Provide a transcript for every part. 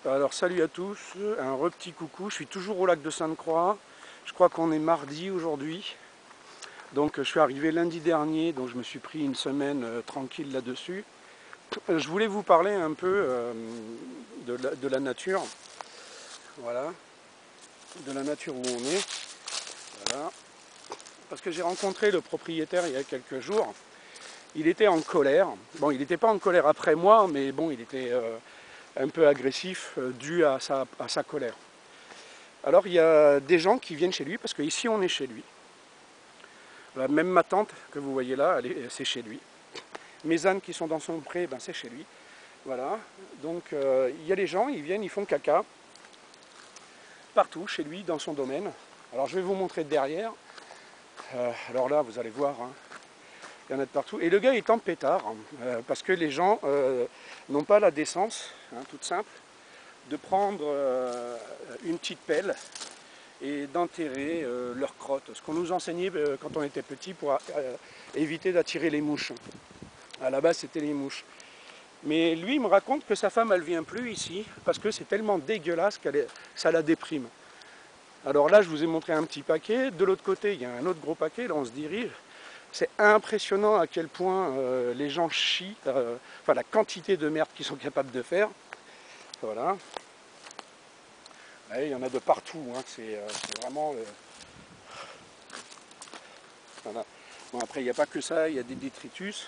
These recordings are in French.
Alors salut à tous, un petit coucou, je suis toujours au lac de Sainte-Croix, je crois qu'on est mardi aujourd'hui, donc je suis arrivé lundi dernier, donc je me suis pris une semaine tranquille là-dessus. Je voulais vous parler un peu de la nature, voilà, de la nature où on est, voilà, parce que j'ai rencontré le propriétaire il y a quelques jours, il était en colère, bon il n'était pas en colère après moi, mais bon il était un peu agressif dû à sa colère. Alors il y a des gens qui viennent chez lui, parce qu'ici on est chez lui. Même ma tante que vous voyez là, c'est chez lui. Mes ânes qui sont dans son pré, ben, c'est chez lui. Voilà. Donc il y a les gens, ils viennent, ils font caca partout chez lui, dans son domaine. Alors je vais vous montrer derrière. Alors là, vous allez voir, hein, il y en a de partout. Et le gars est en pétard, parce que les gens n'ont pas la décence, hein, toute simple, de prendre une petite pelle et d'enterrer leurs crottes. Ce qu'on nous enseignait quand on était petit pour éviter d'attirer les mouches. À la base, c'était les mouches. Mais lui, il me raconte que sa femme, elle vient plus ici parce que c'est tellement dégueulasse ça la déprime. Alors là, je vous ai montré un petit paquet. De l'autre côté, il y a un autre gros paquet. Là, on se dirige. C'est impressionnant à quel point les gens chient, enfin la quantité de merde qu'ils sont capables de faire. Voilà. Il y en a de partout, hein. C'est vraiment... Voilà. Bon, après, il n'y a pas que ça, il y a des détritus.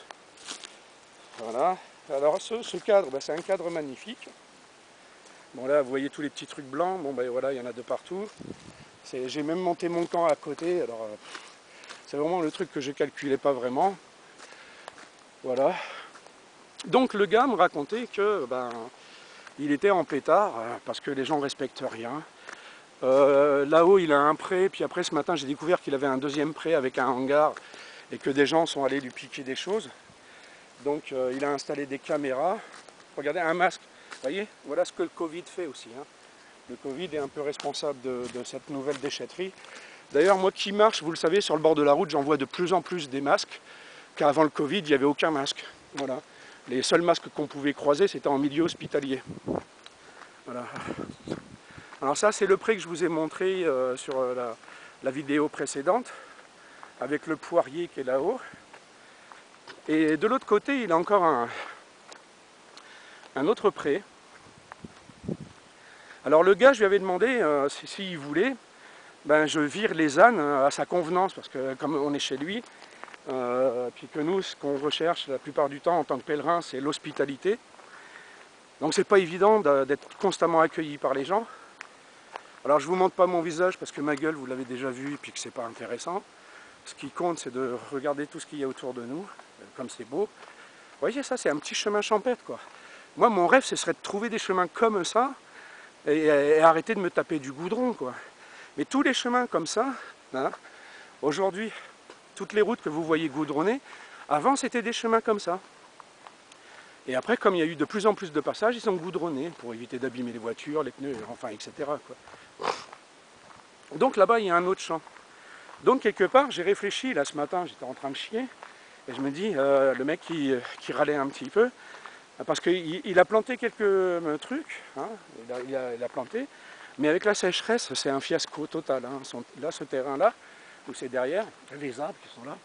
Voilà. Alors, ce cadre, c'est un cadre magnifique. Bon, là, vous voyez tous les petits trucs blancs. Bon, voilà, il y en a de partout. J'ai même monté mon camp à côté. Alors, c'est vraiment le truc que je ne calculais pas vraiment. Voilà. Donc, le gars me racontait que... il était en pétard parce que les gens ne respectent rien. Là-haut, il a un pré, puis après ce matin, j'ai découvert qu'il avait un deuxième pré avec un hangar et que des gens sont allés lui piquer des choses. Donc, il a installé des caméras. Regardez, un masque. Vous voyez, voilà ce que le Covid fait aussi, hein. Le Covid est un peu responsable de cette nouvelle déchetterie. D'ailleurs, moi qui marche, vous le savez, sur le bord de la route, j'en vois de plus en plus des masques, car avant le Covid, il n'y avait aucun masque. Voilà. Les seuls masques qu'on pouvait croiser, c'était en milieu hospitalier. Voilà. Alors ça, c'est le pré que je vous ai montré sur la vidéo précédente, avec le poirier qui est là-haut. Et de l'autre côté, il a encore un autre pré. Alors le gars, je lui avais demandé s'il voulait, je vire les ânes à sa convenance, parce que comme on est chez lui, puis que nous, ce qu'on recherche la plupart du temps en tant que pèlerin, c'est l'hospitalité. Donc c'est pas évident d'être constamment accueilli par les gens. Alors je vous montre pas mon visage parce que ma gueule, vous l'avez déjà vu, et puis que c'est pas intéressant. Ce qui compte, c'est de regarder tout ce qu'il y a autour de nous, comme c'est beau. Vous voyez, ça, c'est un petit chemin champêtre, quoi. Moi, mon rêve, ce serait de trouver des chemins comme ça et arrêter de me taper du goudron, quoi. Mais tous les chemins comme ça, hein, aujourd'hui, toutes les routes que vous voyez goudronnées, avant, c'était des chemins comme ça. Et après, comme il y a eu de plus en plus de passages, ils sont goudronnés pour éviter d'abîmer les voitures, les pneus, enfin, etc., quoi. Donc là-bas, il y a un autre champ. Donc quelque part, j'ai réfléchi, là ce matin, j'étais en train de chier, et je me dis, le mec qui râlait un petit peu, parce qu'il a planté quelques trucs, hein, il a planté, mais avec la sécheresse, c'est un fiasco total. Hein. Là, ce terrain-là, où c'est derrière, les arbres qui sont là,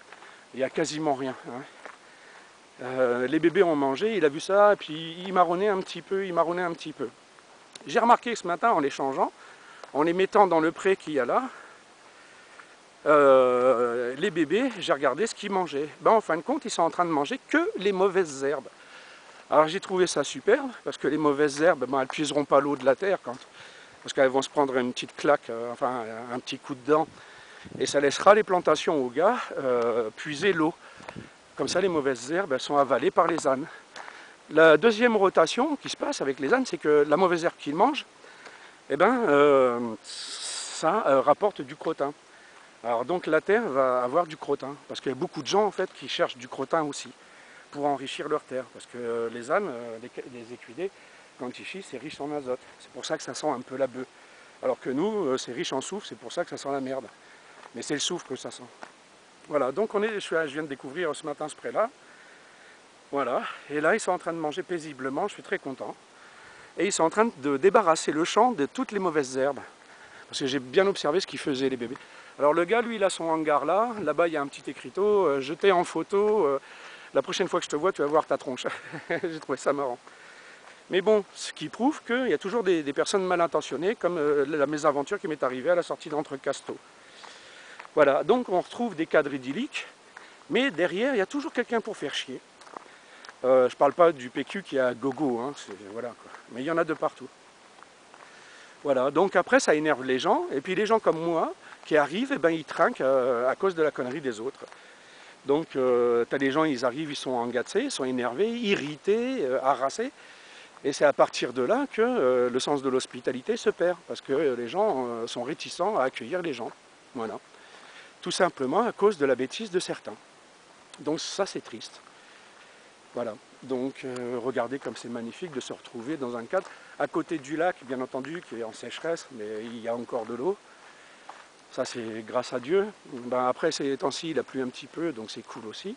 il n'y a quasiment rien. Hein. Les bébés ont mangé, il a vu ça, et puis il marronnait un petit peu, J'ai remarqué ce matin, en les changeant, en les mettant dans le pré qu'il y a là, les bébés, j'ai regardé ce qu'ils mangeaient. En fin de compte, ils sont en train de manger que les mauvaises herbes. Alors j'ai trouvé ça superbe, parce que les mauvaises herbes, elles ne puiseront pas l'eau de la terre, parce qu'elles vont se prendre une petite claque, enfin un petit coup de dent, et ça laissera les plantations aux gars puiser l'eau. Comme ça, les mauvaises herbes, elles sont avalées par les ânes. La deuxième rotation qui se passe avec les ânes, c'est que la mauvaise herbe qu'ils mangent, ça rapporte du crottin. Alors donc la terre va avoir du crottin, parce qu'il y a beaucoup de gens en fait qui cherchent du crottin aussi, pour enrichir leur terre, parce que les ânes, les équidés, quand ils chient, c'est riche en azote, c'est pour ça que ça sent un peu la bœuf. Alors que nous, c'est riche en soufre, c'est pour ça que ça sent la merde. Mais c'est le soufre que ça sent. Voilà, donc je viens de découvrir ce matin ce pré-là. Voilà, et là ils sont en train de manger paisiblement, je suis très content. et ils sont en train de débarrasser le champ de toutes les mauvaises herbes. Parce que j'ai bien observé ce qu'ils faisaient les bébés. Alors le gars, lui, il a son hangar là, là-bas il y a un petit écriteau, je t'ai en photo, la prochaine fois que je te vois, tu vas voir ta tronche. J'ai trouvé ça marrant. Mais bon, ce qui prouve qu'il y a toujours des personnes mal intentionnées, comme la mésaventure qui m'est arrivée à la sortie d'Entrecasteaux. Voilà, donc on retrouve des cadres idylliques, mais derrière, il y a toujours quelqu'un pour faire chier. Je ne parle pas du PQ qui est à gogo, hein, voilà, quoi. Mais il y en a de partout. Voilà, donc après ça énerve les gens, et puis les gens comme moi qui arrivent, eh ben, ils trinquent à cause de la connerie des autres. Donc tu as des gens, ils arrivent, ils sont engagés, ils sont énervés, irrités, harassés, et c'est à partir de là que le sens de l'hospitalité se perd, parce que les gens sont réticents à accueillir les gens. Voilà. Tout simplement à cause de la bêtise de certains. Donc ça c'est triste. Voilà, donc regardez comme c'est magnifique de se retrouver dans un cadre à côté du lac, bien entendu, qui est en sécheresse, mais il y a encore de l'eau. Ça c'est grâce à Dieu. Ben, après ces temps-ci, il a plu un petit peu, donc c'est cool aussi.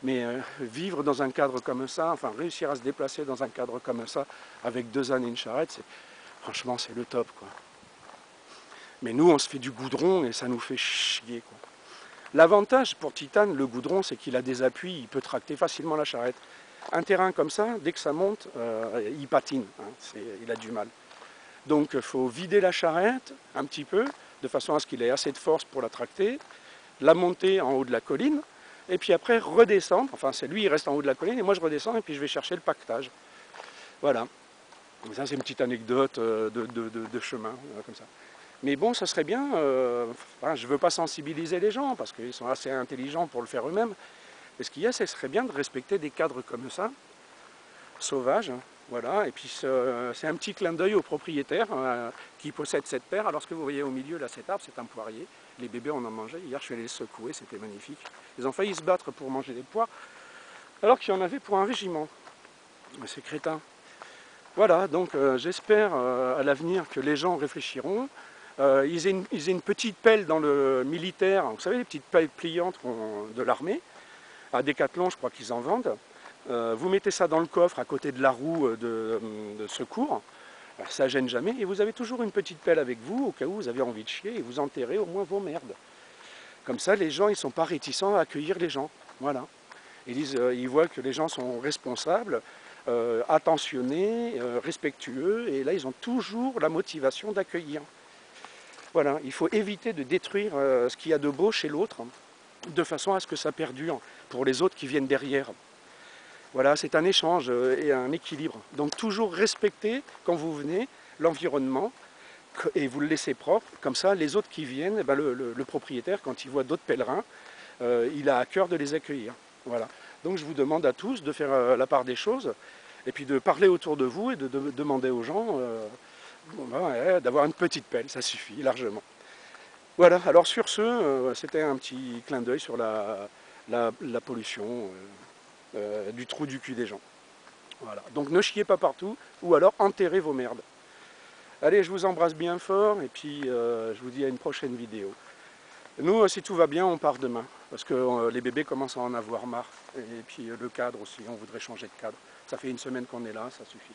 Mais vivre dans un cadre comme ça, enfin réussir à se déplacer dans un cadre comme ça, avec 2 ânes et une charrette, franchement c'est le top, quoi. Mais nous on se fait du goudron et ça nous fait chier, quoi. L'avantage pour Titane, le goudron, c'est qu'il a des appuis, il peut tracter facilement la charrette. Un terrain comme ça, dès que ça monte, il patine, hein, il a du mal. Donc il faut vider la charrette un petit peu, de façon à ce qu'il ait assez de force pour la tracter, la monter en haut de la colline, et puis après redescendre, enfin c'est lui il reste en haut de la colline, et moi je redescends et puis je vais chercher le paquetage. Voilà. Ça c'est une petite anecdote de chemin, comme ça. Mais bon, ça serait bien, enfin, je ne veux pas sensibiliser les gens, parce qu'ils sont assez intelligents pour le faire eux-mêmes, mais ce qu'il y a, ce serait bien de respecter des cadres comme ça, sauvages, hein, voilà, et puis c'est un petit clin d'œil au propriétaire qui possède cette terre. Alors ce que vous voyez au milieu, là, cet arbre, c'est un poirier, les bébés en ont mangé, hier je suis allé les secouer, c'était magnifique. Ils ont failli se battre pour manger des poires, alors qu'il y en avait pour un régiment, c'est crétin. Voilà, donc j'espère à l'avenir que les gens réfléchiront. Ils aient une petite pelle dans le militaire, vous savez les petites pelles pliantes de l'armée, à Decathlon je crois qu'ils en vendent. Vous mettez ça dans le coffre à côté de la roue de secours, ça gêne jamais, et vous avez toujours une petite pelle avec vous au cas où vous avez envie de chier, et vous enterrez au moins vos merdes. Comme ça les gens ils ne sont pas réticents à accueillir les gens, voilà. Ils voient que les gens sont responsables, attentionnés, respectueux, et là ils ont toujours la motivation d'accueillir. Voilà, il faut éviter de détruire ce qu'il y a de beau chez l'autre, de façon à ce que ça perdure pour les autres qui viennent derrière. Voilà, c'est un échange et un équilibre. Donc toujours respecter, quand vous venez, l'environnement, et vous le laissez propre, comme ça les autres qui viennent, eh ben, le propriétaire, quand il voit d'autres pèlerins, il a à cœur de les accueillir. Voilà. Donc je vous demande à tous de faire la part des choses, et puis de parler autour de vous et de demander aux gens d'avoir une petite pelle, ça suffit largement. Voilà, alors sur ce, c'était un petit clin d'œil sur la pollution du trou du cul des gens. Voilà. Donc ne chiez pas partout, ou alors enterrez vos merdes. Allez, je vous embrasse bien fort, et puis je vous dis à une prochaine vidéo. Nous, si tout va bien, on part demain, parce que les bébés commencent à en avoir marre. Et puis le cadre aussi, on voudrait changer de cadre. Ça fait 1 semaine qu'on est là, ça suffit.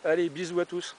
Allez, bisous à tous.